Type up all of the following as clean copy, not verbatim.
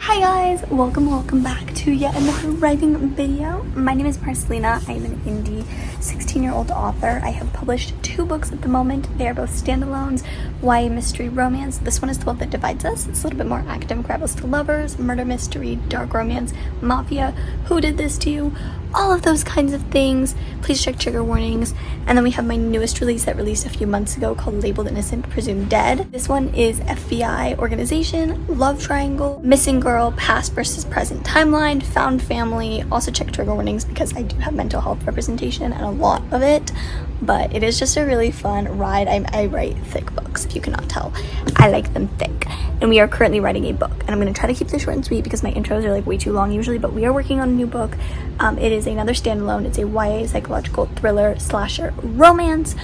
Hi guys, welcome back to yet another writing video. My name is Marcelina. I am an indie 16-year-old author. I have published 2 books at the moment. They are both standalones, YA mystery romance. This one is The World That Divides Us. It's a little bit more academic rebels to lovers, murder mystery, dark romance, mafia, who did this to you, all of those kinds of things. Please check trigger warnings. And then we have my newest release that released a few months ago called Labeled Innocent, Presumed Dead. This one is FBI organization, love triangle, missing girl, past versus present timeline, found family. Also check trigger warnings because I do have mental health representation and a lot of it, but it is just a really fun ride. I write thick books, if you cannot tell. I like them thick. And we are currently writing a book, and I'm going to try to keep this short and sweet because my intros are like way too long usually, but we are working on a new book. It is another standalone. It's a YA psychological thriller slasher romance.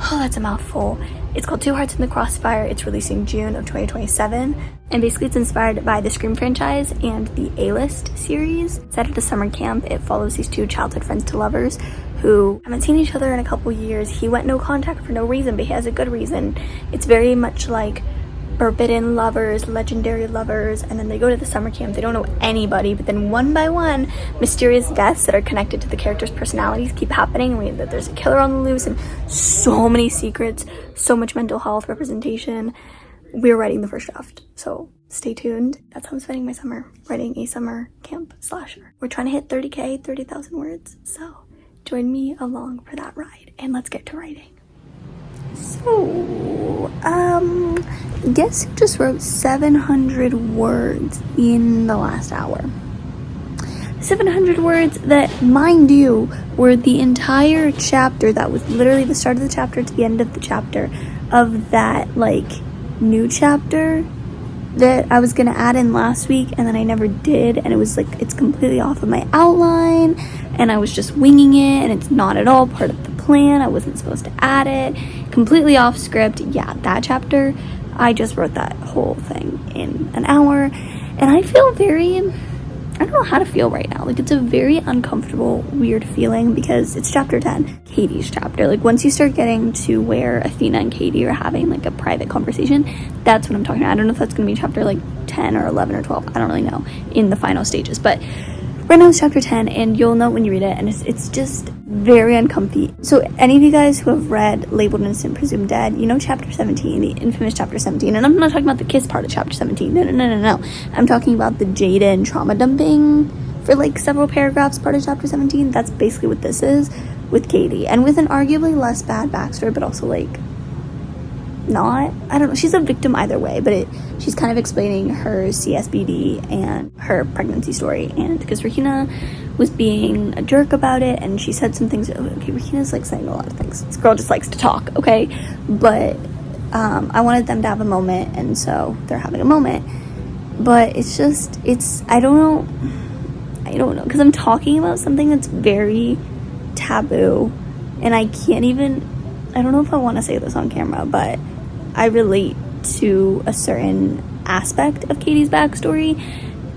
Oh, that's a mouthful. It's called Two Hearts in the Crossfire. It's releasing June of 2027. And basically it's inspired by the Scream franchise and the A-List series. Set at a summer camp, it follows these 2 childhood friends to lovers who haven't seen each other in a couple years. He went no contact for no reason, but he has a good reason. It's very much like forbidden lovers, legendary lovers, and then they go to the summer camp. They don't know anybody, but then one by one, mysterious deaths that are connected to the characters' personalities keep happening. That there's a killer on the loose and so many secrets, so much mental health representation. We're writing the first draft, so stay tuned. That's how I'm spending my summer, writing a summer camp slasher. We're trying to hit 30K, 30,000 words, so join me along for that ride, and let's get to writing. So, guess who just wrote 700 words in the last hour? 700 words that, mind you, were the entire chapter. That was literally the start of the chapter to the end of the chapter of that, like, new chapter that I was gonna add in last week, and then I never did, and it was like, it's completely off of my outline, and I was just winging it, and it's not at all part of the plan. I wasn't supposed to add it, completely off script. Yeah, that chapter, I just wrote that whole thing in an hour, and I feel very, I don't know how to feel right now. Like, it's a very uncomfortable, weird feeling because it's chapter 10, Katie's chapter. Like, once you start getting to where Athena and Katie are having like a private conversation, that's what I'm talking about. I don't know if that's gonna be chapter like 10 or 11 or 12. I don't really know in the final stages, but right now it's chapter 10, and you'll know when you read it, and it's just very uncomfy. So any of you guys who have read Labeled Innocent, Presumed Dead, you know chapter 17, the infamous chapter 17, and I'm not talking about the kiss part of chapter 17. No. I'm talking about the Jada and trauma dumping for like several paragraphs part of chapter 17. That's basically what this is with Katie, and with an arguably less bad backstory, but also like not, I don't know, she's a victim either way, but she's kind of explaining her CSBD and her pregnancy story, and because Regina was being a jerk about it, and she said some things. Okay, Regina's like saying a lot of things. This girl just likes to talk, okay, but I wanted them to have a moment, and so they're having a moment, but it's I don't know, because I'm talking about something that's very taboo, and I don't know if I want to say this on camera, but I relate to a certain aspect of Katie's backstory,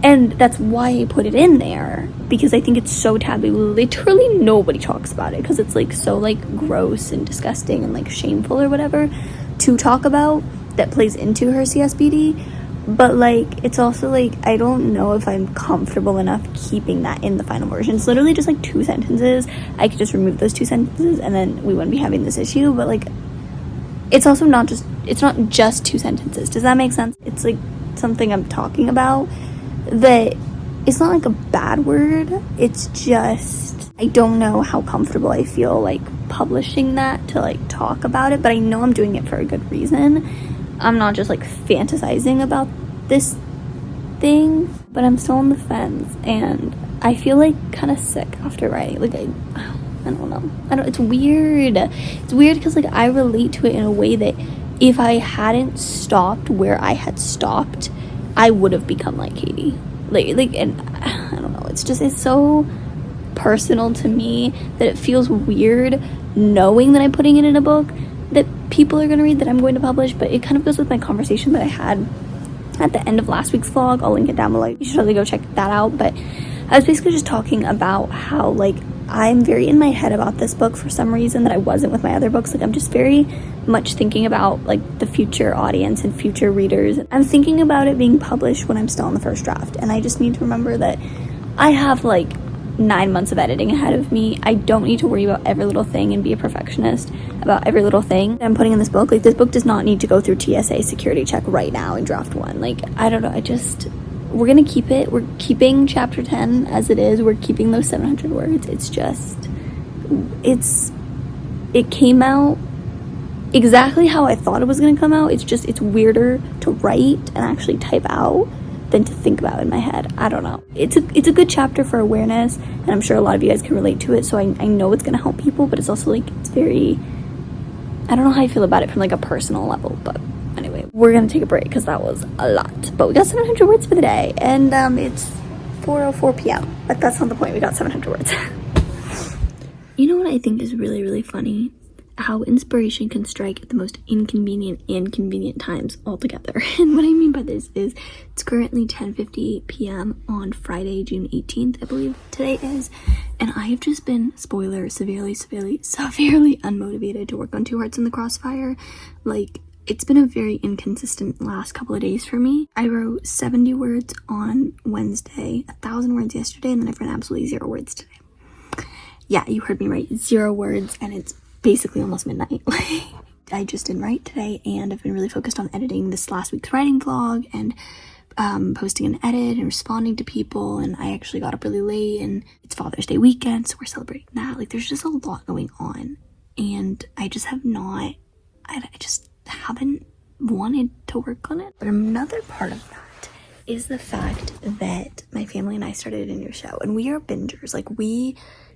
and that's why I put it in there, because I think it's so taboo. Literally nobody talks about it because it's like so like gross and disgusting and like shameful or whatever to talk about, that plays into her CSBD. But like, it's also like, I don't know if I'm comfortable enough keeping that in the final version. It's literally just like 2 sentences. I could just remove those 2 sentences and then we wouldn't be having this issue. But like, it's also not just 2 sentences. Does that make sense? It's like something I'm talking about that it's not like a bad word. It's just, I don't know how comfortable I feel like publishing that to like talk about it, but I know I'm doing it for a good reason. I'm not just like fantasizing about this thing, but I'm still on the fence, and I feel like kind of sick after writing. Like, I don't know. It's weird. It's weird because like I relate to it in a way that if I hadn't stopped where I had stopped, I would have become like Katie. Like, and I don't know. It's so personal to me that it feels weird knowing that I'm putting it in a book that people are going to read, that I'm going to publish. But it kind of goes with my conversation that I had at the end of last week's vlog. I'll link it down below. You should totally go check that out. But I was basically just talking about how like I'm very in my head about this book for some reason that I wasn't with my other books. Like, I'm just very much thinking about like the future audience and future readers. I'm thinking about it being published when I'm still in the first draft, and I just need to remember that I have like 9 months of editing ahead of me. I don't need to worry about every little thing and be a perfectionist about every little thing I'm putting in this book. Like, this book does not need to go through TSA security check right now in draft 1. Like, I don't know, we're gonna keep it. We're keeping chapter 10 as it is. We're keeping those 700 words. It came out exactly how I thought it was gonna come out. It's weirder to write and actually type out than to think about in my head. I don't know. It's a good chapter for awareness, and I'm sure a lot of you guys can relate to it, so I know it's gonna help people, but it's also like, it's very, I don't know how I feel about it from like a personal level. But anyway, we're gonna take a break because that was a lot. But we got 700 words for the day, and it's 4:04 p.m. But that's not the point. We got 700 words. You know what I think is really, really funny? How inspiration can strike at the most inconvenient and convenient times altogether. And what I mean by this is, it's currently 10:58 p.m. on Friday, June 18th, I believe today is, and I have just been, spoiler, severely unmotivated to work on Two Hearts in the Crossfire. Like, it's been a very inconsistent last couple of days for me. I wrote 70 words on Wednesday, 1,000 words yesterday, and then I've written absolutely 0 words today. Yeah, you heard me right, 0 words, and it's basically almost midnight. I just didn't write today, and I've been really focused on editing this last week's writing vlog and posting an edit and responding to people, and I actually got up really late, and it's Father's Day weekend, so we're celebrating that. Like, there's just a lot going on, and I just haven't wanted to work on it. But another part of that is the fact that my family and I started a new show, and we are bingers. Like,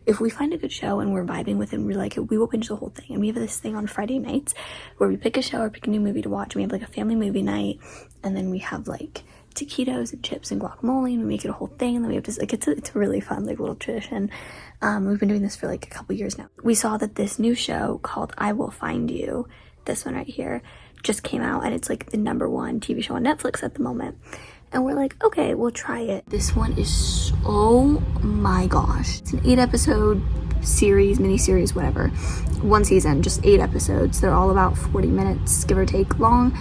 if we find a good show and we're vibing with it and we like it, we will binge the whole thing. And we have this thing on Friday nights where we pick a show or pick a new movie to watch, and we have like a family movie night, and then we have like taquitos and chips and guacamole, and we make it a whole thing, and then we have just like, it's a really fun like little tradition. We've been doing this for like a couple years now. We saw that this new show called I Will Find You, this one right here, just came out, and it's like the #1 TV show on Netflix at the moment. And we're like, okay, we'll try it. This one is, oh my gosh. It's an 8-episode series, mini-series, whatever. 1 season, just 8 episodes. They're all about 40 minutes, give or take, long.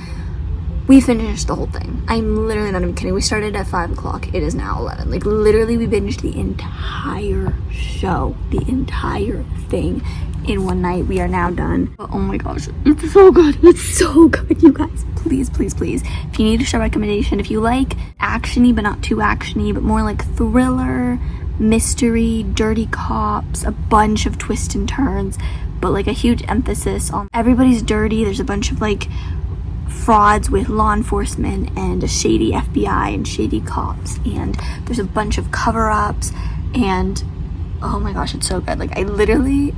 We finished the whole thing. I'm literally not even kidding. We started at 5 o'clock. It is now 11. Like, literally, we binged the entire show, the entire thing in one night. We are now done. But oh my gosh, it's so good. It's so good, you guys. Please, please, please. If you need a show recommendation, if you like actiony but not too actiony, but more like thriller, mystery, dirty cops, a bunch of twists and turns, but like a huge emphasis on everybody's dirty. There's a bunch of like frauds with law enforcement and a shady FBI and shady cops, and there's a bunch of cover-ups, and oh my gosh, it's so good. Like, I literally,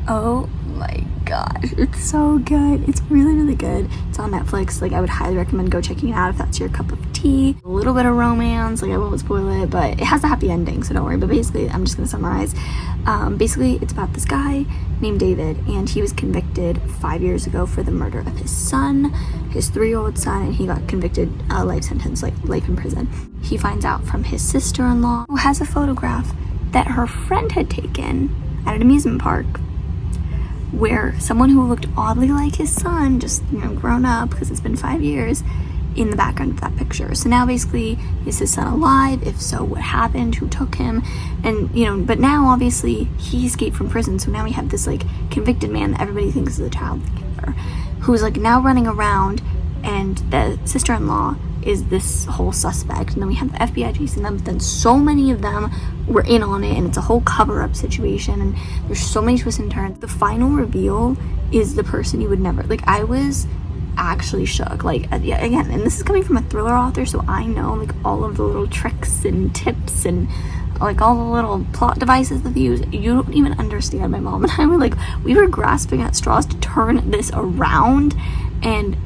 oh my gosh, it's so good. It's really, really good. It's on Netflix. Like, I would highly recommend go checking it out if that's your cup of tea. A little bit of romance, like, I won't spoil it, but it has a happy ending, so don't worry. But basically, I'm just gonna summarize. Basically, it's about this guy named David, and he was convicted 5 years ago for the murder of his son, his 3-year-old son, and he got convicted a life sentence, like life in prison. He finds out from his sister-in-law, who has a photograph that her friend had taken at an amusement park, where someone who looked oddly like his son, just, you know, grown up, because it's been 5 years, in the background of that picture. So now basically, is his son alive? If so, what happened? Who took him? And, you know, but now obviously he escaped from prison, so now we have this like convicted man that everybody thinks is a child killer, who's like now running around, and the sister-in-law is this whole suspect, and then we have the FBI chasing them, but then so many of them were in on it, and it's a whole cover-up situation, and there's so many twists and turns. The final reveal is the person you would never, like, I was actually shook. Like, yeah, again, and this is coming from a thriller author, so I know like all of the little tricks and tips and like all the little plot devices that they use. You don't even understand. My mom and I were like, we were grasping at straws to turn this around, and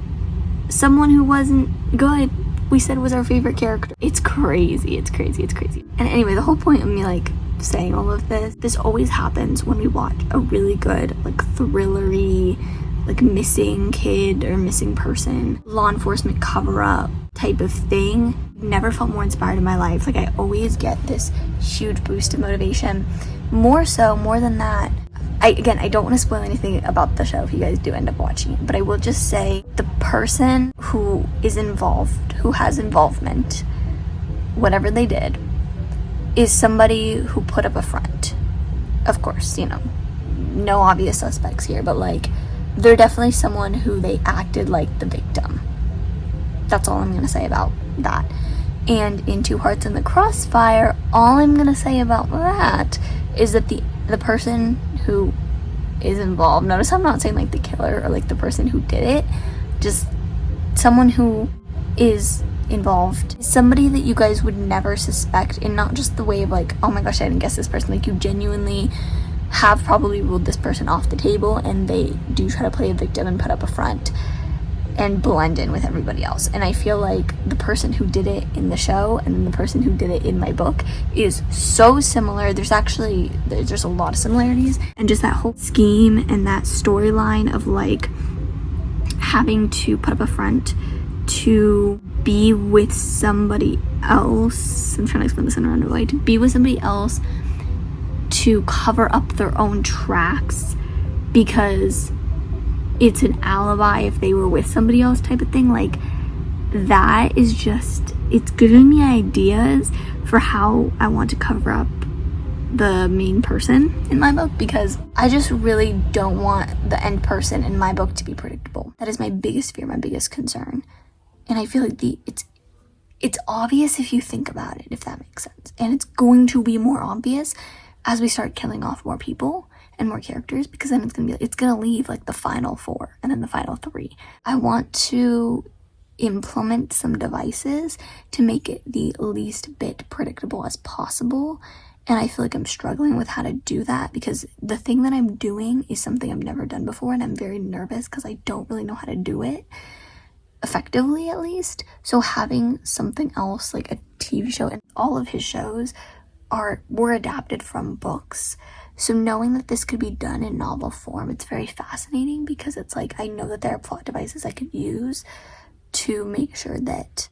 someone who wasn't good, we said was our favorite character. It's crazy. It's crazy. It's crazy. And anyway, the whole point of me like saying all of this always happens when we watch a really good like thrillery, like missing kid or missing person, law enforcement cover-up type of thing. Never felt more inspired in my life. Like, I always get this huge boost of motivation more than that, I don't want to spoil anything about the show if you guys do end up watching it, but I will just say the person who is involved, who has involvement, whatever they did, is somebody who put up a front. Of course, you know, no obvious suspects here, but like, they're definitely someone who they acted like the victim. That's all I'm going to say about that. And in Two Hearts in the Crossfire, all I'm going to say about that is that the person who is involved, notice I'm not saying like the killer or like the person who did it, just someone who is involved, somebody that you guys would never suspect, in not just the way of like, oh my gosh, I didn't guess this person, like you genuinely have probably ruled this person off the table, and they do try to play a victim and put up a front and blend in with everybody else. And I feel like the person who did it in the show and the person who did it in my book is so similar. There's a lot of similarities, and just that whole scheme and that storyline of like having to put up a front to be with somebody else. I'm trying to explain this in a roundabout way. To be with somebody else to cover up their own tracks because it's an alibi if they were with somebody else type of thing. Like, that is just, it's giving me ideas for how I want to cover up the main person in my book, because I just really don't want the end person in my book to be predictable. That is my biggest fear, my biggest concern. And I feel like it's obvious if you think about it, if that makes sense. And it's going to be more obvious as we start killing off more people and more characters, because then it's gonna leave like the final 4 and then the final 3. I want to implement some devices to make it the least bit predictable as possible. And I feel like I'm struggling with how to do that, because the thing that I'm doing is something I've never done before, and I'm very nervous because I don't really know how to do it effectively, at least. So having something else, like a TV show, and all of his shows were adapted from books. So knowing that this could be done in novel form, it's very fascinating, because it's like, I know that there are plot devices I could use to make sure that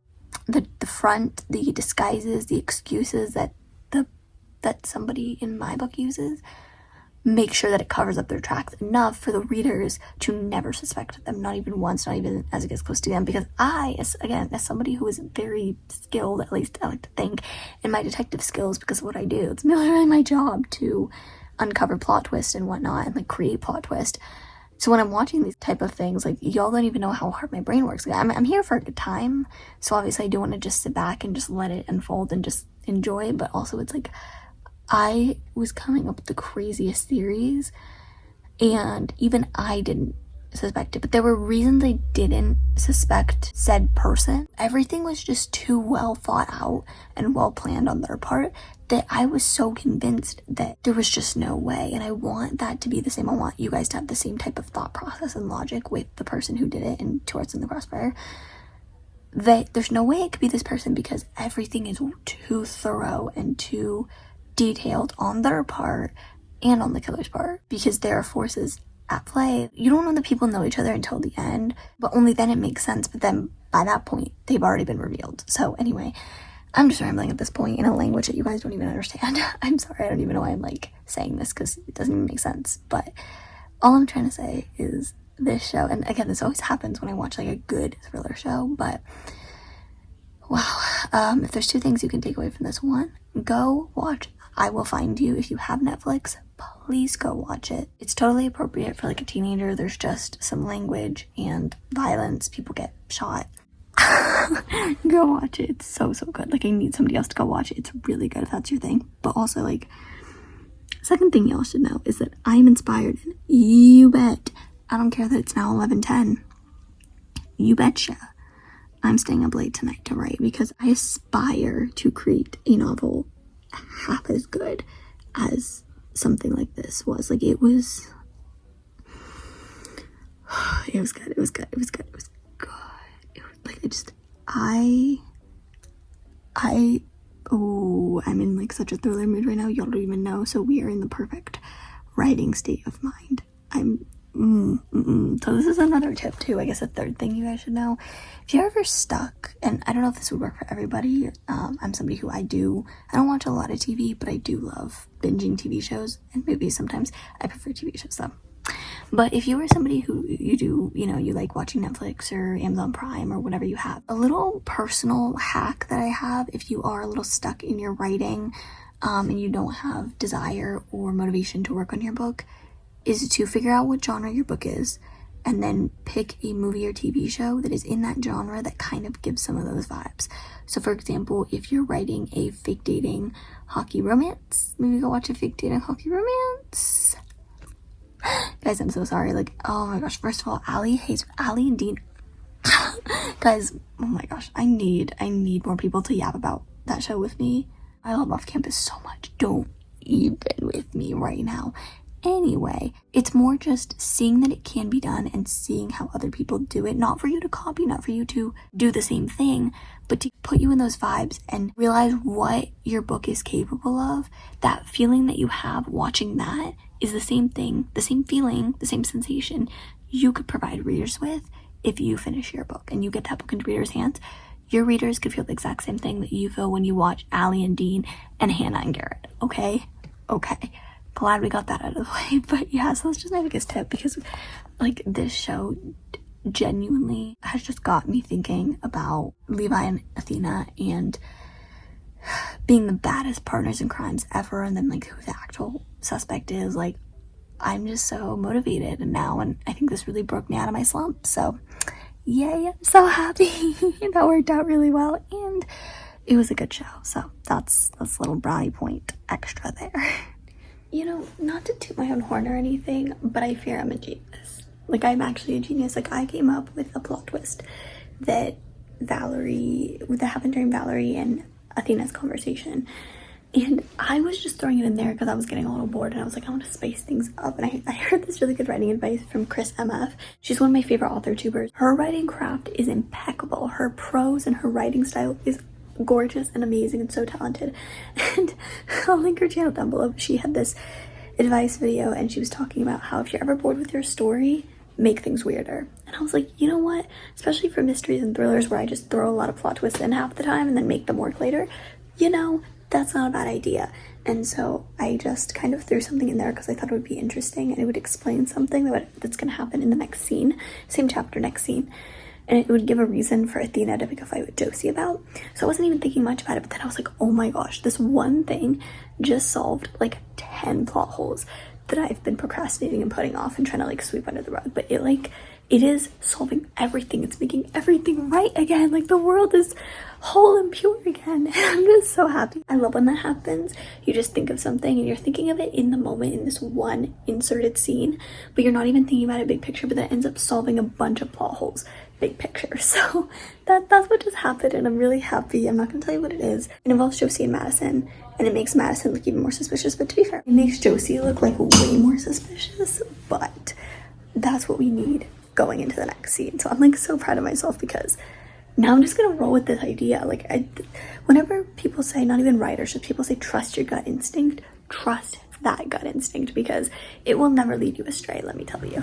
the front, the disguises, the excuses that somebody in my book uses, make sure that it covers up their tracks enough for the readers to never suspect them, not even once, not even as it gets close to them. Because I, as somebody who is very skilled, at least I like to think, in my detective skills, because of what I do, it's literally my job to uncover plot twists and whatnot, and like create plot twist. So when I'm watching these type of things, like, y'all don't even know how hard my brain works. Like, I'm here for a good time, so obviously I do want to just sit back and just let it unfold and just enjoy it. But also, it's like, I was coming up with the craziest theories, and even I didn't suspect it, but there were reasons I didn't suspect said person. Everything was just too well thought out and well planned on their part that I was so convinced that there was just no way. And I want that to be the same. I want you guys to have the same type of thought process and logic with the person who did it in Two Hearts in the Crossfire, that there's no way it could be this person, because everything is too thorough and too detailed on their part and on the killer's part, because there are forces at play. You don't know that people know each other until the end, but only then it makes sense. But then by that point, they've already been revealed. So anyway, I'm just rambling at this point in a language that you guys don't even understand. I'm sorry, I don't even know why I'm like saying this, because it doesn't even make sense. But all I'm trying to say is this show, and again, this always happens when I watch like a good thriller show, but wow, if there's 2 things you can take away from this: one, go watch I Will Find You. If you have Netflix, please go watch it. It's totally appropriate for like a teenager. There's just some language and violence. People get shot. Go watch it. It's so good. Like, I need somebody else to go watch it. It's really good if that's your thing. But also, like, second thing y'all should know is that I'm inspired, and you bet, I don't care that it's now 11:10, you betcha I'm staying up late tonight to write, because I aspire to create a novel half as good as something like this was. Like, it was good. It was good. It was good. It was good. I'm in like such a thriller mood right now. Y'all don't even know. So we are in the perfect writing state of mind. I'm So this is another tip too, I guess a third thing you guys should know. If you're ever stuck, and I don't know if this would work for everybody, I'm somebody who I don't watch a lot of TV, but I do love binging TV shows and movies sometimes. I prefer TV shows though. But if you are somebody who you like watching Netflix or Amazon Prime or whatever you have, a little personal hack that I have if you are a little stuck in your writing and you don't have desire or motivation to work on your book, is to figure out what genre your book is and then pick a movie or TV show that is in that genre that kind of gives some of those vibes. So for example, if you're writing a fake dating hockey romance, maybe go watch a fake dating hockey romance. Guys, I'm so sorry. Like, oh my gosh. First of all, Allie and Dean. Guys, oh my gosh. I need more people to yap about that show with me. I love Off Campus so much. Don't even with me right now. Anyway, it's more just seeing that it can be done and seeing how other people do it. Not for you to copy, not for you to do the same thing, but to put you in those vibes and realize what your book is capable of. That feeling that you have watching that is the same thing, the same feeling, the same sensation you could provide readers with if you finish your book and you get that book into readers' hands. Your readers could feel the exact same thing that you feel when you watch Allie and Dean and Hannah and Garrett. Okay. Glad we got that out of the way. But yeah, so that's just my biggest tip, because like this show genuinely has just got me thinking about Levi and Athena and being the baddest partners in crimes ever, and then like who the actual suspect is. Like, I'm just so motivated now, and I think this really broke me out of my slump. So yay, I'm so happy. That worked out really well, and it was a good show. So that's a little brownie point extra there. You know, not to toot my own horn or anything, but I fear I'm a genius. Like, I'm actually a genius. Like, I came up with a plot twist that happened during Valerie and Athena's conversation. And I was just throwing it in there because I was getting a little bored, and I was like, I want to spice things up. And I heard this really good writing advice from Chris MF. She's one of my favorite author tubers. Her writing craft is impeccable. Her prose and her writing style is gorgeous and amazing and so talented. And I'll link her channel down below. She had this advice video and she was talking about how if you're ever bored with your story, make things weirder. And I was like, you know what, especially for mysteries and thrillers where I just throw a lot of plot twists in half the time and then make them work later, that's not a bad idea. And so I just kind of threw something in there because I thought it would be interesting and it would explain something that's going to happen in the next scene, same chapter, next scene. And it would give a reason for Athena to pick a fight with Josie about. So I wasn't even thinking much about it, but then I was like, oh my gosh, this one thing just solved like 10 plot holes that I've been procrastinating and putting off and trying to like sweep under the rug. But it is solving everything. It's making everything right again. Like, the world is whole and pure again. And I'm just so happy. I love when that happens. You just think of something and you're thinking of it in the moment in this one inserted scene, but you're not even thinking about it big picture, but that ends up solving a bunch of plot holes big picture. So that's what just happened, and I'm really happy. I'm not gonna tell you what it is. It involves Josie and Madison, and it makes Madison look even more suspicious, but to be fair, it makes Josie look like way more suspicious, but that's what we need going into the next scene. So I'm like so proud of myself, because now I'm just gonna roll with this idea. Like, whenever people say, not even writers, just people say trust your gut instinct, trust that gut instinct, because it will never lead you astray, let me tell you.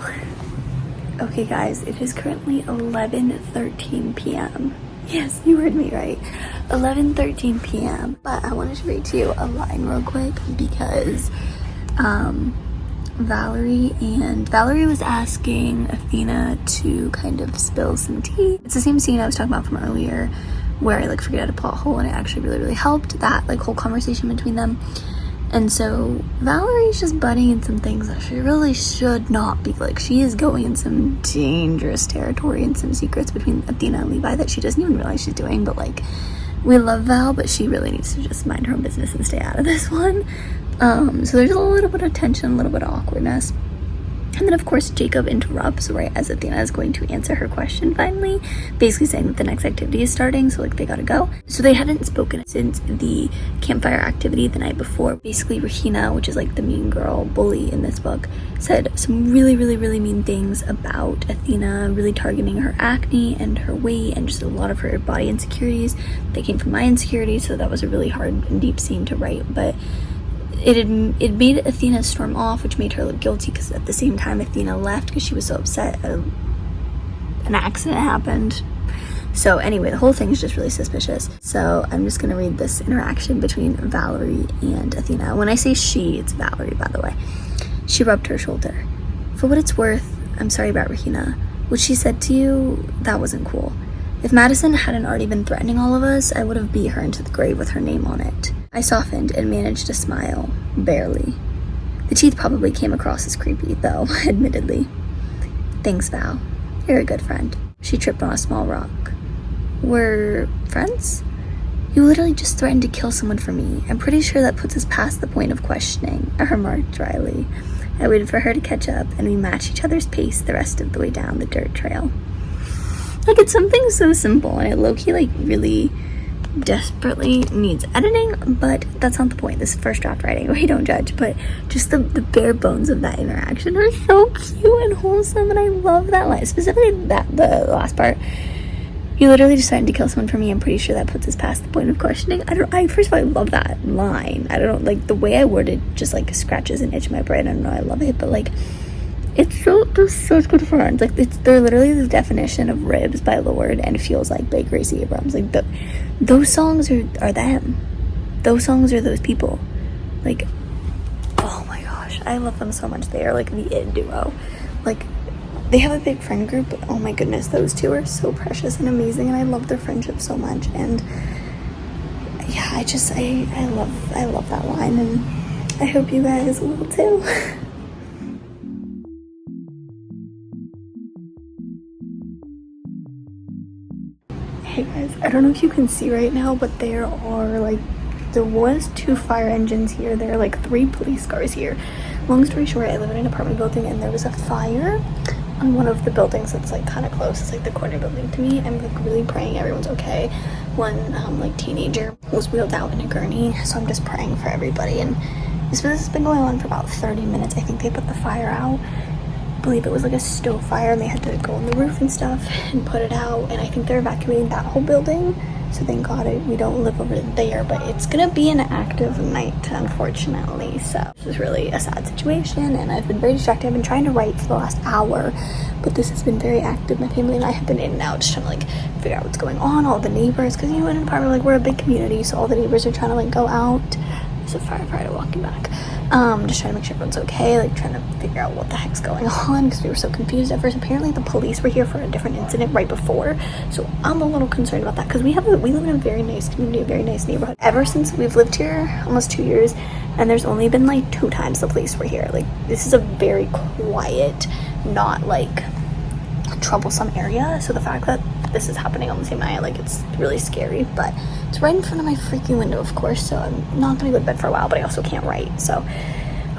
Okay guys, it is currently 11:13 p.m. Yes, you heard me right. 11:13 p.m. But I wanted to read to you a line real quick, because Valerie was asking Athena to kind of spill some tea. It's the same scene I was talking about from earlier, where I like figured out a plot hole, and it actually really helped that like whole conversation between them. And so Valerie's just butting in some things that she really should not be. Like, she is going in some dangerous territory and some secrets between Athena and Levi that she doesn't even realize she's doing. But like, we love Val, but she really needs to just mind her own business and stay out of this one. So there's a little bit of tension, a little bit of awkwardness. And then of course Jacob interrupts right as Athena is going to answer her question finally, basically saying that the next activity is starting, so like they gotta go. So they hadn't spoken since the campfire activity the night before. Basically Regina, which is like the mean girl bully in this book, said some really mean things about Athena, really targeting her acne and her weight and just a lot of her body insecurities. They came from my insecurities, so that was a really hard and deep scene to write. But it made Athena storm off, which made her look guilty because at the same time Athena left because she was so upset an accident happened. So anyway, the whole thing is just really suspicious. So I'm just gonna read this interaction between Valerie and Athena. When I say she, it's Valerie, by the way. She rubbed her shoulder. For what it's worth, I'm sorry about Regina. What she said to you, that wasn't cool. If Madison hadn't already been threatening all of us, I would have beat her into the grave with her name on it. I softened and managed to smile, barely. The teeth probably came across as creepy, though, admittedly. Thanks, Val. You're a good friend. She tripped on a small rock. We're friends? You literally just threatened to kill someone for me. I'm pretty sure that puts us past the point of questioning, I remarked dryly. I waited for her to catch up, and we matched each other's pace the rest of the way down the dirt trail. Like, it's something so simple, and it low-key, like, really desperately needs editing, but that's not the point. This is first draft writing, we don't judge, but just the bare bones of that interaction are so cute and wholesome, and I love that line, specifically the last part. You literally decided to kill someone for me. I'm pretty sure that puts us past the point of questioning. First of all, I love that line. I don't know, like, the way I word it just, like, scratches an itch in my brain. I don't know, I love it, but, like, they're such good friends. Like, they're literally the definition of Ribs by Lorde and Feels Like by Gracie Abrams. Like, those songs are them. Those songs are those people. Like, oh my gosh, I love them so much. They are, like, the it duo. Like, they have a big friend group, but oh my goodness, those two are so precious and amazing, and I love their friendship so much. And yeah, I love that line, and I hope you guys will too. Hey guys, I don't know if you can see right now, but there was 2 fire engines here. There are like 3 police cars here. Long story short, I live in an apartment building, and there was a fire on one of the buildings that's like kind of close. It's like the corner building to me. I'm like really praying everyone's okay. One like teenager was wheeled out in a gurney, so I'm just praying for everybody. And this has been going on for about 30 minutes. I think they put the fire out. I believe it was like a stove fire, and they had to go on the roof and stuff and put it out. And I think they're evacuating that whole building. So thank God we don't live over there, but it's gonna be an active night, unfortunately. So this is really a sad situation, and I've been very distracted. I've been trying to write for the last hour, but this has been very active. My family and I have been in and out, just trying to like figure out what's going on. All the neighbors, because you know, in an apartment, like, we're a big community, so all the neighbors are trying to like go out. There's a firefighter walking back. Just trying to make sure everyone's okay, like trying to figure out what the heck's going on, because we were so confused at first. Apparently the police were here for a different incident right before, so I'm a little concerned about that, because we live in a very nice community, a very nice neighborhood. Ever since we've lived here almost 2 years, and there's only been like 2 times the police were here. Like, this is a very quiet, not like troublesome area, so the fact that this is happening on the same night, like, it's really scary. But it's right in front of my freaking window, of course, so I'm not gonna go to bed for a while, but I also can't write, so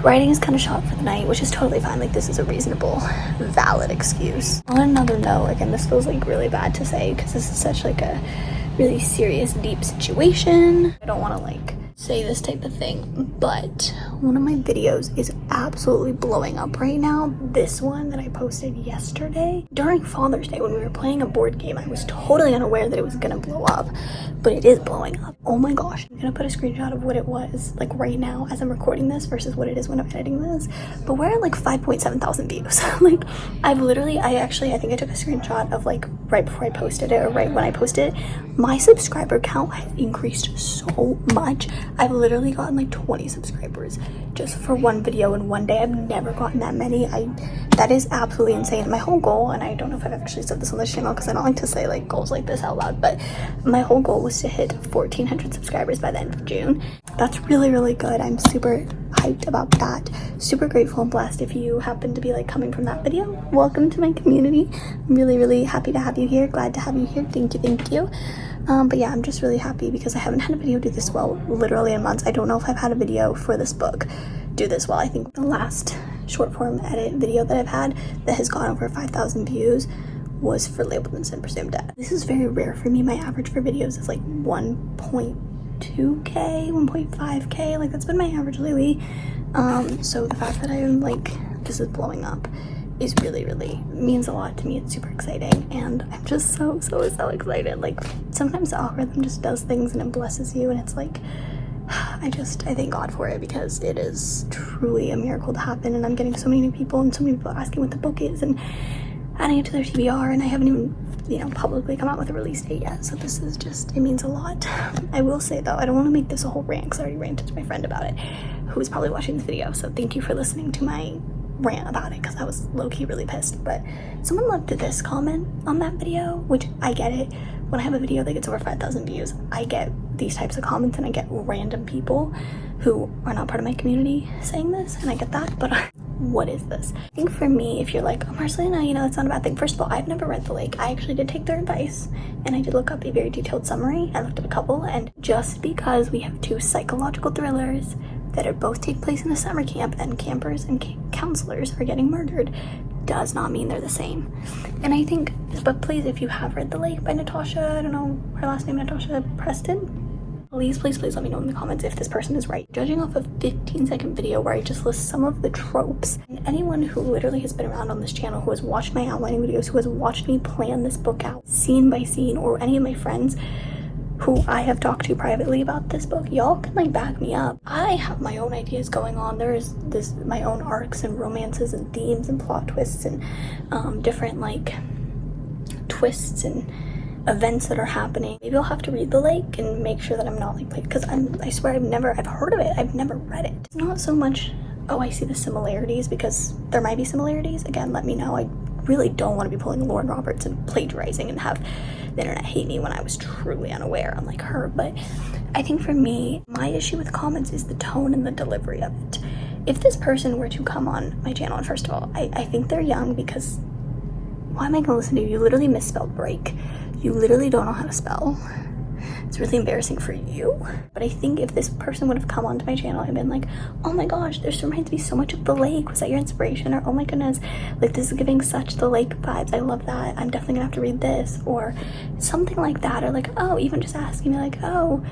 writing is kind of shot for the night, which is totally fine. Like, this is a reasonable, valid excuse. On another note, again, this feels like really bad to say because this is such like a really serious, deep situation. I don't want to like say this type of thing, but one of my videos is absolutely blowing up right now. This one that I posted yesterday during Father's Day when we were playing a board game. I was totally unaware that it was gonna blow up, but it is blowing up. Oh my gosh, I'm gonna put a screenshot of what it was like right now as I'm recording this versus what it is when I'm editing this, but we're at like 5.7 thousand views. Like, I think I took a screenshot of like right before I posted it, or right when I posted it. My subscriber count has increased so much. I've literally gotten like 20 subscribers just for one video in one day. I've never gotten that many. That is absolutely insane. My whole goal, and I don't know if I've actually said this on this channel because I don't like to say like goals like this out loud, but my whole goal was to hit 1,400 subscribers by the end of June. That's really, really good. I'm super hyped about that. Super grateful and blessed. If you happen to be like coming from that video, welcome to my community. I'm really, really happy to have you here. Glad to have you here. Thank you. But yeah, I'm just really happy because I haven't had a video do this well literally in months. I don't know if I've had a video for this book do this well. I think the last short form edit video that I've had that has gone over 5,000 views was for Labeled and Sin Presumed Dead. This is very rare for me. My average for videos is like 1.2k, 1.5k. Like, that's been my average lately. So the fact that I'm like, this is blowing up is really, really means a lot to me. It's super exciting, and I'm just so excited. Like, sometimes the algorithm just does things and it blesses you, and it's like, I thank God for it, because it is truly a miracle to happen, and I'm getting so many new people and so many people asking what the book is and adding it to their TBR, and I haven't even, publicly come out with a release date yet, so this is just, it means a lot. I will say though, I don't want to make this a whole rant, because I already ranted to my friend about it, who is probably watching this video, so thank you for listening to my rant about it, because I was low-key really pissed. But someone left this comment on that video, which I get it. When I have a video that gets over 5,000 views, I get these types of comments, and I get random people who are not part of my community saying this, and I get that, but what is this? I think for me, if you're like, oh, Marcelina, that's not a bad thing. First of all, I've never read The Lake. I actually did take their advice, and I did look up a very detailed summary. I looked up a couple, and just because we have two psychological thrillers that are both take place in a summer camp, and campers and counselors are getting murdered, does not mean they're the same. And I think, but please, if you have read The Lake by Natasha, I don't know her last name, Natasha Preston, please let me know in the comments if this person is right. Judging off a 15-second video where I just list some of the tropes, and anyone who literally has been around on this channel, who has watched my outlining videos, who has watched me plan this book out scene by scene, or any of my friends who I have talked to privately about this book, y'all can back me up. I have my own ideas going on. There's my own arcs and romances and themes and plot twists and different twists and events that are happening. Maybe I'll have to read The Lake and make sure that I'm not because I swear I've heard of it, I've never read it. It's not so much, oh, I see the similarities, because there might be similarities. Again, let me know. I really don't want to be pulling Lauren Roberts and plagiarizing and have the internet hate me when I was truly unaware, unlike her. But I think for me, my issue with comments is the tone and the delivery of it. If this person were to come on my channel, and first of all, I think they're young, because why am I gonna listen to you? You literally misspelled break. You literally don't know how to spell. It's really embarrassing for you. But I think if this person would have come onto my channel and been like, oh my gosh, this reminds me so much of The Lake. Was that your inspiration? Or oh my goodness, this is giving such The Lake vibes. I love that. I'm definitely gonna have to read this. Or something like that. Or oh, even just asking me oh,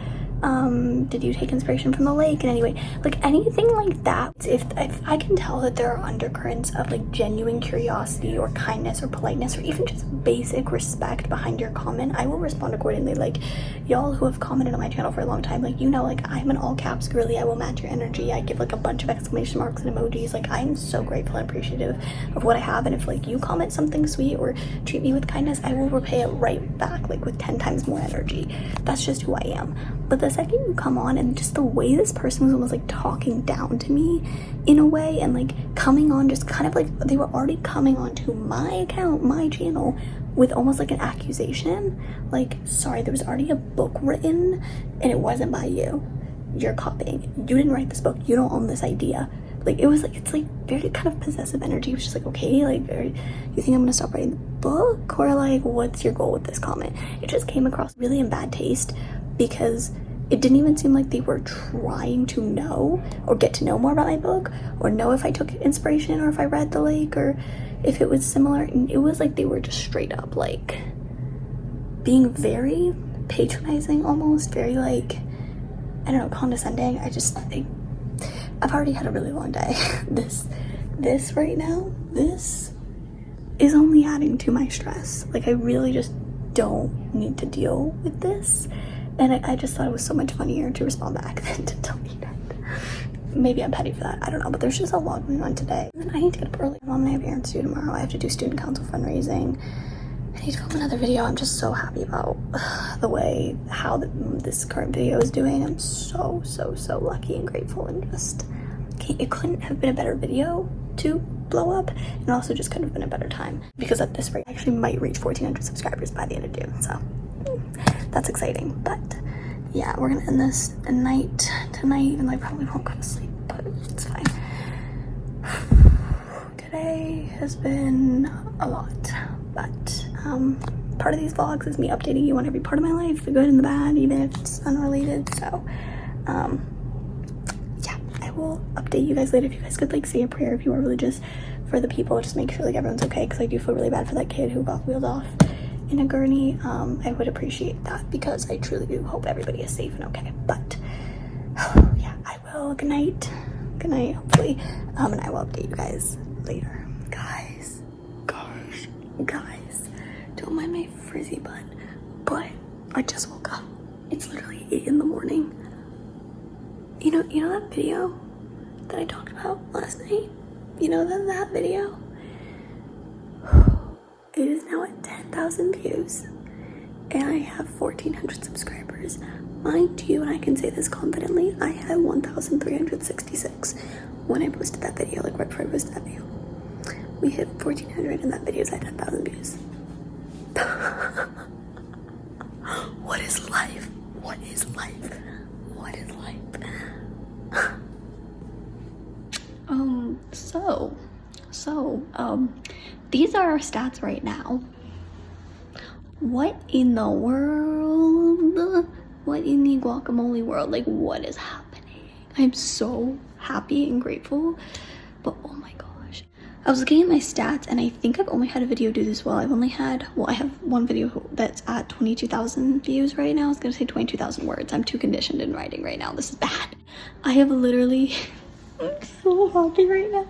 did you take inspiration from The Lake in any way? Anything like that. If I can tell that there are undercurrents of genuine curiosity or kindness or politeness or even just basic respect behind your comment, I will respond accordingly. Y'all who have commented on my channel for a long time, I'm an all caps girly. I will match your energy. I give a bunch of exclamation marks and emojis. I'm so grateful and appreciative of what I have, and if you comment something sweet or treat me with kindness, I will repay it right back with 10 times more energy. That's just who I am. But the second you come on, and just the way this person was almost talking down to me in a way, and coming on just kind of they were already coming onto my account, my channel, with almost an accusation. Sorry, there was already a book written and it wasn't by you. You're copying. You didn't write this book. You don't own this idea. It's very kind of possessive energy. It was just okay, you think I'm gonna stop writing the book? Or what's your goal with this comment? It just came across really in bad taste, because it didn't even seem like they were trying to know or get to know more about my book, or know if I took inspiration or if I read The Lake or if it was similar. It was they were just straight up being very patronizing, almost very I don't know, condescending. I've already had a really long day. This right now, this is only adding to my stress. I really just don't need to deal with this. And I just thought it was so much funnier to respond back than to delete it. Maybe I'm petty for that, I don't know, but there's just a lot going on today. And I need to get up early. Mom and I have errands to do tomorrow. I have to do student council fundraising. I need to film another video. I'm just so happy about how this current video is doing. I'm so lucky and grateful, and just, it couldn't have been a better video to blow up, and also just couldn't have been a better time, because at this rate, I actually might reach 1,400 subscribers by the end of June, so that's exciting. But yeah, we're gonna end this tonight, and I probably won't go to sleep, but it's fine. Today has been a lot, but part of these vlogs is me updating you on every part of my life, the good and the bad, even if it's unrelated. So yeah, I will update you guys later. If you guys could say a prayer if you are religious for the people, just make sure everyone's okay, because I do feel really bad for that kid who got wheeled off in a gurney. I would appreciate that, because I truly do hope everybody is safe and okay. But yeah, I will. Good night, hopefully, and I will update you guys later. Guys, don't mind my frizzy bun, but I just woke up. It's literally 8 in the morning. You know that video that I talked about last night? You know that video? It is now at 10,000 views and I have 1,400 subscribers. Mind you, and I can say this confidently, I had 1,366 when I posted that video, like right before I posted that video. We hit 1,400 and that video's at 10,000 views. What is life? What is life? What is life? These are our stats right now. What in the world? What in the guacamole world? Like, what is happening? I'm so happy and grateful, but oh my gosh. I was looking at my stats and I think I've only had a video do this well. I have one video that's at 22,000 views right now. I was gonna say 22,000 words. I'm too conditioned in writing right now. This is bad. I have literally, I'm so happy right now.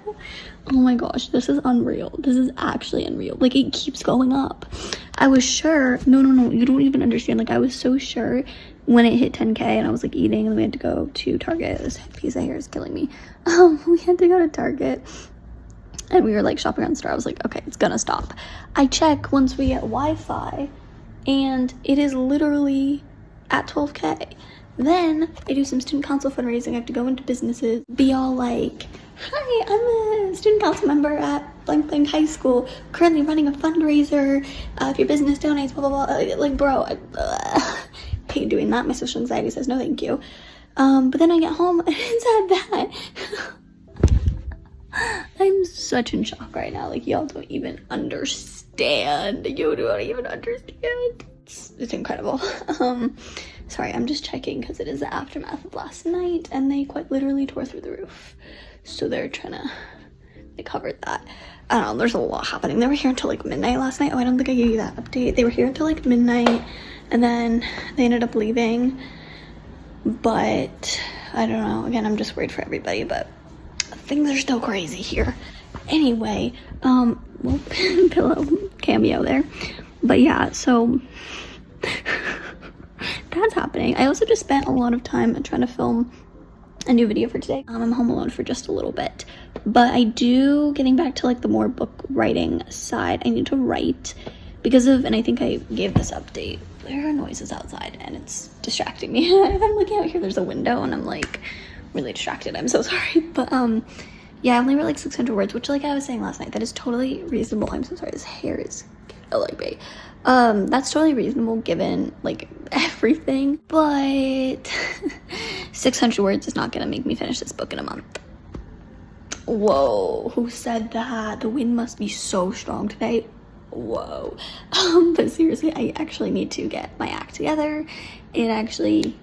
Oh my gosh, this is unreal. This is actually unreal. Like, it keeps going up. I was sure, no, you don't even understand. Like, I was so sure when it hit 10K and I was like eating and we had to go to Target. This piece of hair is killing me. We had to go to Target and we were like shopping around the store. I was like, okay, it's gonna stop. I check once we get Wi-Fi and it is literally at 12K. Then I do some student council fundraising. I have to go into businesses, be all like, hi, I'm a student council member at blank blank high school, currently running a fundraiser. If your business donates, blah, blah, blah. Like, bro, I hate doing that. My social anxiety says no thank you. But then I get home and it's at that. I'm such in shock right now. Like, y'all don't even understand. You don't even understand. It's incredible. Sorry, I'm just checking because it is the aftermath of last night and they quite literally tore through the roof. So they covered that. I don't know, there's a lot happening. They were here until like midnight last night. Oh, I don't think I gave you that update. They were here until like midnight and then they ended up leaving. But I don't know. Again, I'm just worried for everybody, but things are still crazy here. Anyway, well, pillow cameo there. But yeah, so that's happening. I also just spent a lot of time trying to film a new video for today. I'm home alone for just a little bit, but getting back to like the more book writing side, I need to write because of, and I think I gave this update, there are noises outside and it's distracting me. If I'm looking out here, there's a window and I'm like really distracted. I'm so sorry. But yeah, I only wrote like 600 words, which like I was saying last night, that is totally reasonable. I'm so sorry, this hair is like me. That's totally reasonable given like everything, but 600 words is not gonna make me finish this book in a month. Whoa, who said that? The wind must be so strong today. Whoa. But seriously, I actually need to get my act together and actually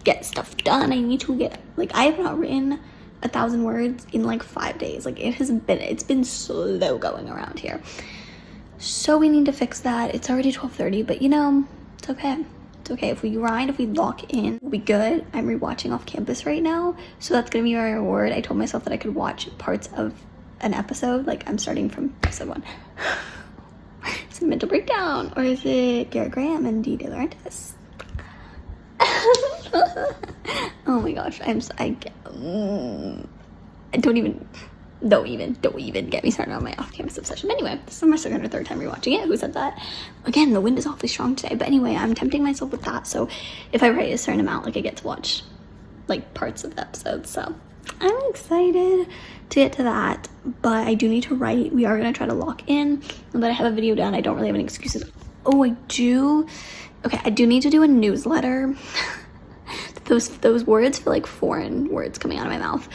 get stuff done. I need to get, like, I have not written 1,000 words in like 5 days. Like, it's been slow going around here. So we need to fix that. It's already 12:30, but you know, it's okay. It's okay. If we grind, if we lock in, we'll be good. I'm rewatching Off Campus right now, so that's gonna be my reward. I told myself that I could watch parts of an episode. Like, I'm starting from episode 1. Is it Mental Breakdown, or is it Garrett Graham and D. De Laurentiis? Oh my gosh, don't even get me started on my off-campus obsession. Anyway, this is my second or third time rewatching it. Who said that? Again, the wind is awfully strong today. But anyway, I'm tempting myself with that. So if I write a certain amount, like, I get to watch like parts of the episodes. So I'm excited to get to that. But I do need to write. We are gonna try to lock in. Now that I have a video done, I don't really have any excuses. Oh, I do. Okay, I do need to do a newsletter. Those words feel like foreign words coming out of my mouth.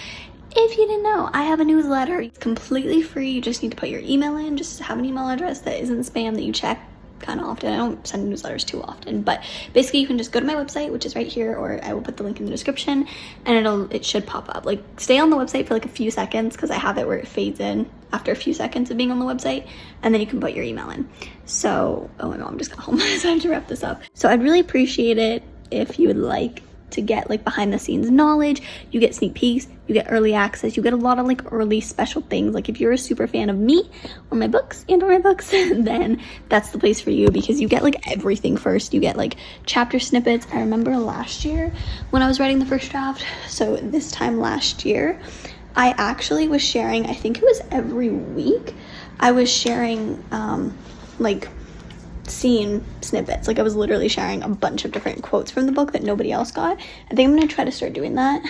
If you didn't know, I have a newsletter. It's completely free. You just need to put your email in. Just have an email address that isn't spam, that you check kind of often. I don't send newsletters too often, but basically you can just go to my website, which is right here, or I will put the link in the description, and it should pop up. Like, stay on the website for like a few seconds, because I have it where it fades in after a few seconds of being on the website, and then you can put your email in. So, oh my mom just got home, so I have to wrap this up. So I'd really appreciate it if you would like to get like behind the scenes knowledge, you get sneak peeks, you get early access, you get a lot of like early special things. Like if you're a super fan of me or my books, then that's the place for you, because you get like everything first. You get like chapter snippets. I remember last year when I was writing the first draft, so this time last year, I actually was sharing, I think it was every week, I was sharing like scene snippets. Like I was literally sharing a bunch of different quotes from the book that nobody else got. I think I'm going to try to start doing that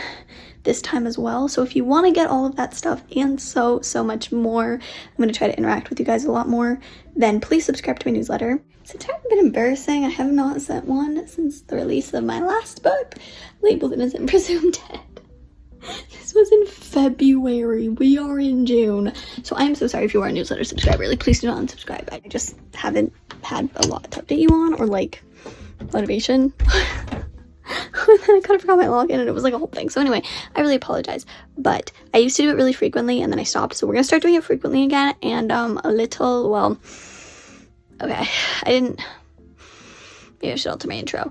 this time as well. So if you want to get all of that stuff and so much more, I'm going to try to interact with you guys a lot more, then please subscribe to my newsletter. It's a tiny bit embarrassing. I have not sent one since the release of my last book, Labeled Innocent Presumed Dead. This was in February. We are in June. So I am so sorry if you are a newsletter subscriber. Like, please do not unsubscribe. I just haven't had a lot to update you on, or like motivation. I kind of forgot my login and it was like a whole thing. So anyway, I really apologize. But I used to do it really frequently and then I stopped. So we're gonna start doing it frequently again. And maybe I should alter my intro.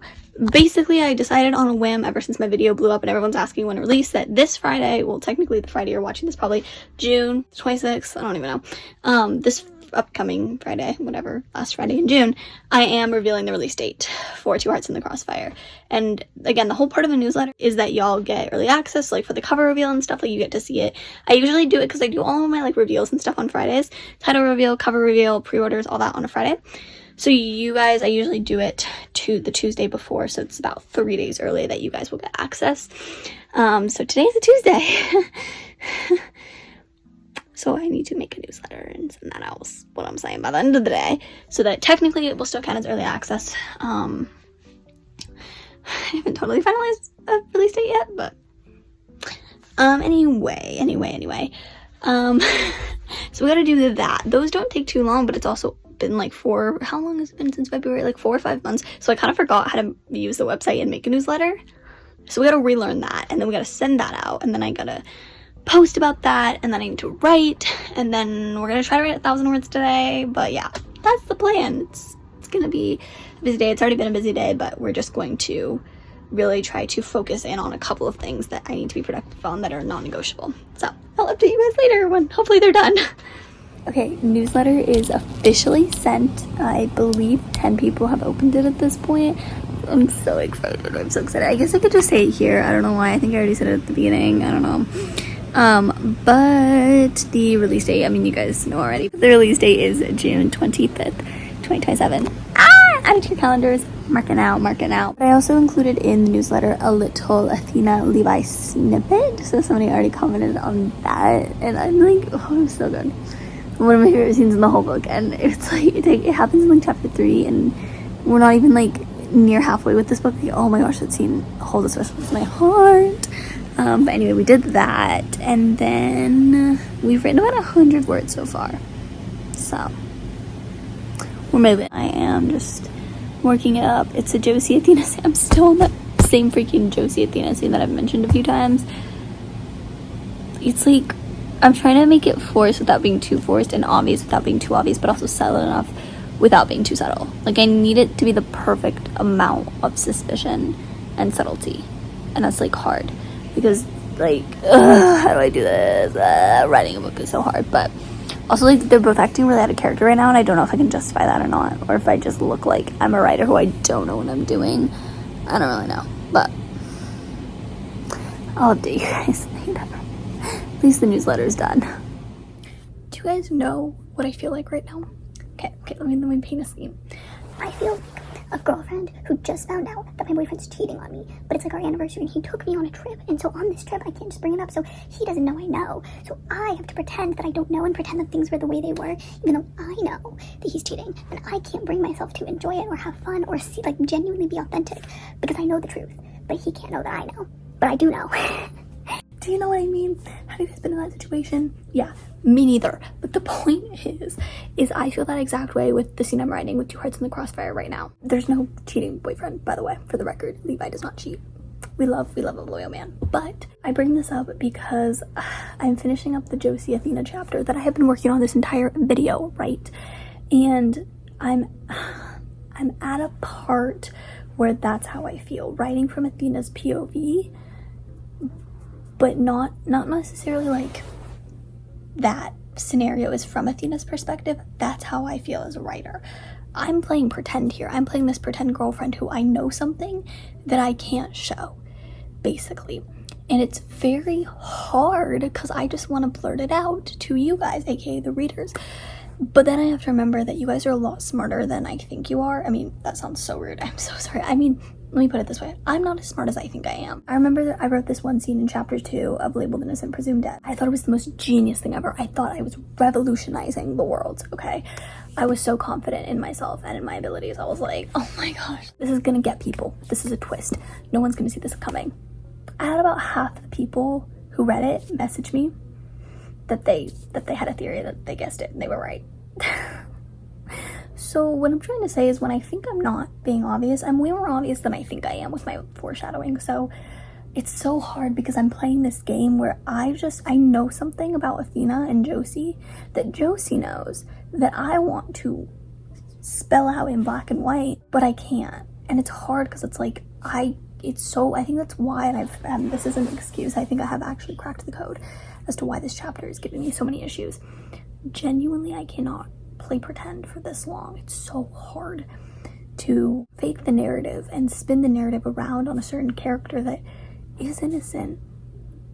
Basically, I decided on a whim, ever since my video blew up and everyone's asking when it released, that this Friday, well, technically the Friday you're watching this, probably June 26th, I don't even know, this upcoming Friday, whatever, last Friday in June, I am revealing the release date for Two Hearts in the Crossfire. And again, the whole part of a newsletter is that y'all get early access, like for the cover reveal and stuff, like you get to see it. I usually do it because I do all of my like reveals and stuff on Fridays, title reveal, cover reveal, pre-orders, all that on a Friday. So you guys, I usually do it to the Tuesday before, so it's about 3 days early that you guys will get access. So today's a Tuesday. So I need to make a newsletter and send that out, is what I'm saying, by the end of the day, so that technically it will still count as early access. I haven't totally finalized a release date yet, but anyway. So we gotta do that. Those don't take too long, but it's also been like how long has it been since February? Like 4 or 5 months. So I kind of forgot how to use the website and make a newsletter. So we gotta relearn that, and then we gotta send that out, and then I gotta post about that, and then I need to write, and then we're gonna try to write 1,000 words today. But yeah, that's the plan. It's gonna be a busy day. It's already been a busy day, but we're just going to really try to focus in on a couple of things that I need to be productive on that are non-negotiable. So I'll update you guys later when hopefully they're done. Okay, newsletter is officially sent. I believe 10 people have opened it at this point. I'm so excited. I guess I could just say it here. I don't know why. I think I already said it at the beginning. I don't know. But the release date, I mean, you guys know already. The release date is June 25th, 2027. Add it to your calendars. Mark it out. But I also included in the newsletter a little Athena Levi snippet. So somebody already commented on that. And I'm like, oh, it's so good. One of my favorite scenes in the whole book. And it's like, it happens in like chapter 3. And we're not even like near halfway with this book. Like, oh my gosh, that scene holds a special place in my heart. But anyway, we did that. And then we've written about 100 words so far. So we're moving. I am just working it up. It's a Josie Athena scene. I'm still on that same freaking Josie Athena scene that I've mentioned a few times. It's like, I'm trying to make it forced without being too forced, and obvious without being too obvious, but also subtle enough without being too subtle. Like, I need it to be the perfect amount of suspicion and subtlety. And that's like hard, because like, how do I do this? Writing a book is so hard. But also, like, they're both acting really out of character right now, and I don't know if I can justify that or not, or if I just look like I'm a writer who I don't know what I'm doing. I don't really know, but I'll update you guys later. At least the newsletter is done. Do you guys know what I feel like right now? Okay, let me paint a scene. I feel like a girlfriend who just found out that my boyfriend's cheating on me, but it's like our anniversary and he took me on a trip, and so on this trip I can't just bring it up, so he doesn't know I know, so I have to pretend that I don't know and pretend that things were the way they were, even though I know that he's cheating, and I can't bring myself to enjoy it or have fun or see, like, genuinely be authentic, because I know the truth, but he can't know that I know, but I do know. Do you know what I mean? Have you guys been in that situation? Yeah, me neither. But the point is I feel that exact way with the scene I'm writing with Two Hearts in the Crossfire right now. There's no cheating boyfriend, by the way, for the record. Levi does not cheat. We love a loyal man. But I bring this up because I'm finishing up the Josie Athena chapter that I have been working on this entire video, right? And I'm at a part where that's how I feel. Writing from Athena's POV, but not necessarily like that scenario is from Athena's perspective. That's how I feel as a writer. I'm playing pretend here. I'm playing this pretend girlfriend who I know something that I can't show, basically. And it's very hard because I just want to blurt it out to you guys, aka the readers. But then I have to remember that you guys are a lot smarter than I think you are. I mean, that sounds so rude. I'm so sorry. I mean, let me put it this way. I'm not as smart as I think I am. I remember that I wrote this one scene in chapter 2 of Labeled Innocent Presumed Dead. I thought it was the most genius thing ever. I thought I was revolutionizing the world, okay? I was so confident in myself and in my abilities. I was like, oh my gosh, this is gonna get people. This is a twist. No one's gonna see this coming. I had about half the people who read it message me that they had a theory that they guessed it and they were right. So what I'm trying to say is when I think I'm not being obvious, I'm way more obvious than I think I am with my foreshadowing. So it's so hard because I'm playing this game where I know something about Athena and Josie that Josie knows that I want to spell out in black and white, but I can't. And it's hard because it's like, I think that's why, and this isn't an excuse, I think I have actually cracked the code as to why this chapter is giving me so many issues. Genuinely, I cannot play pretend for this long. It's so hard to fake the narrative and spin the narrative around on a certain character that is innocent,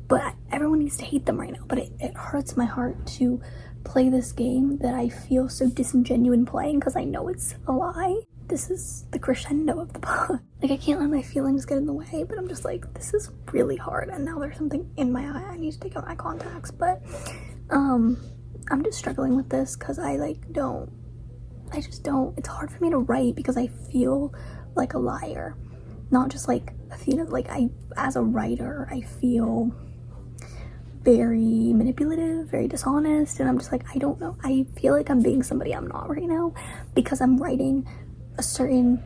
but everyone needs to hate them right now. But it hurts my heart to play this game that I feel so disingenuous playing because I know it's a lie. This is the crescendo of the book. Like, I can't let my feelings get in the way, but I'm just like, this is really hard. And now there's something in my eye. I need to take out my contacts. But I'm just struggling with this because I just don't. It's hard for me to write because I feel like a liar. Not just like Athena, like as a writer, I feel very manipulative, very dishonest. And I'm just like, I don't know. I feel like I'm being somebody I'm not right now because I'm writing a certain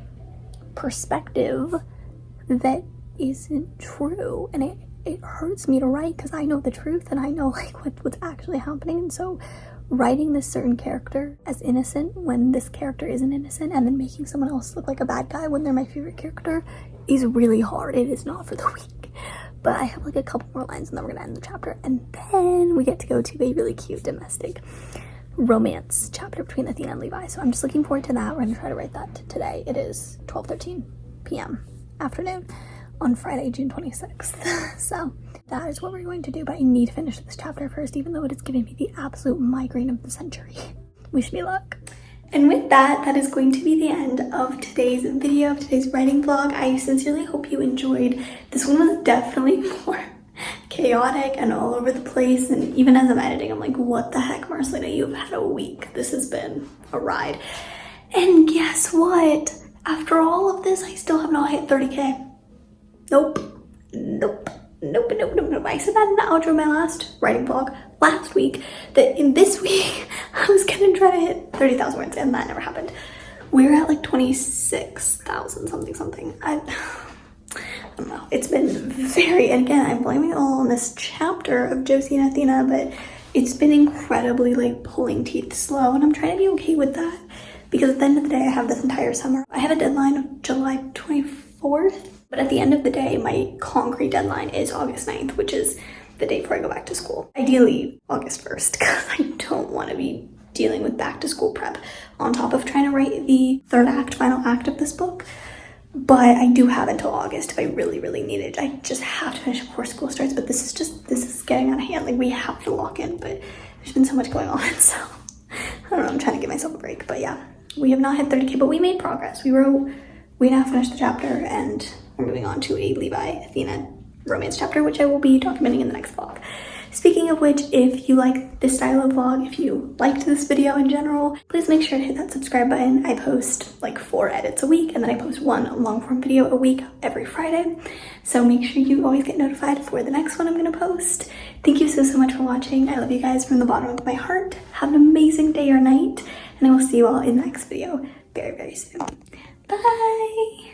perspective that isn't true, and it hurts me to write because I know the truth and I know like what's actually happening. And so writing this certain character as innocent when this character isn't innocent, and then making someone else look like a bad guy when they're my favorite character, is really hard. It is not for the weak. But I have like a couple more lines and then we're gonna end the chapter, and then we get to go to a really cute domestic romance chapter between Athena and Levi. So I'm just looking forward to that. We're gonna try to write that today. It is 12:13 p.m. afternoon on Friday, June 26th. So that is what we're going to do, but I need to finish this chapter first, even though it is giving me the absolute migraine of the century. Wish me luck. And with that, that is going to be the end of today's video, of today's writing vlog. I sincerely hope you enjoyed. This one was definitely more chaotic and all over the place, and even as I'm editing, I'm like, what the heck, Marcelina, you've had a week. This has been a ride. And guess what? After all of this, I still have not hit 30K. Nope. I said that in the outro of my last writing vlog last week, that in this week, I was gonna try to hit 30,000 words, and that never happened. We're at like 26,000 something. I don't know. It's been very, and again, I'm blaming it all on this chapter of Josie and Athena, but it's been incredibly like pulling teeth slow, and I'm trying to be okay with that because at the end of the day, I have this entire summer. I have a deadline of July 24th, but at the end of the day, my concrete deadline is August 9th, which is the day before I go back to school. Ideally, August 1st, because I don't want to be dealing with back to school prep on top of trying to write the third act, final act of this book. But I do have until August if I really need it. I just have to finish before school starts, but this is getting out of hand. Like, we have to lock in, but there's been so much going on, so I don't know, I'm trying to give myself a break. But yeah, we have not hit 30K, but we made progress. We now finished the chapter, and we're moving on to a Levi Athena romance chapter, which I will be documenting in the next vlog. Speaking of which, if you like this style of vlog, if you liked this video in general, please make sure to hit that subscribe button. I post like 4 edits a week, and then I post 1 long form video a week every Friday. So make sure you always get notified for the next one I'm gonna post. Thank you so much for watching. I love you guys from the bottom of my heart. Have an amazing day or night, and I will see you all in the next video very soon. Bye!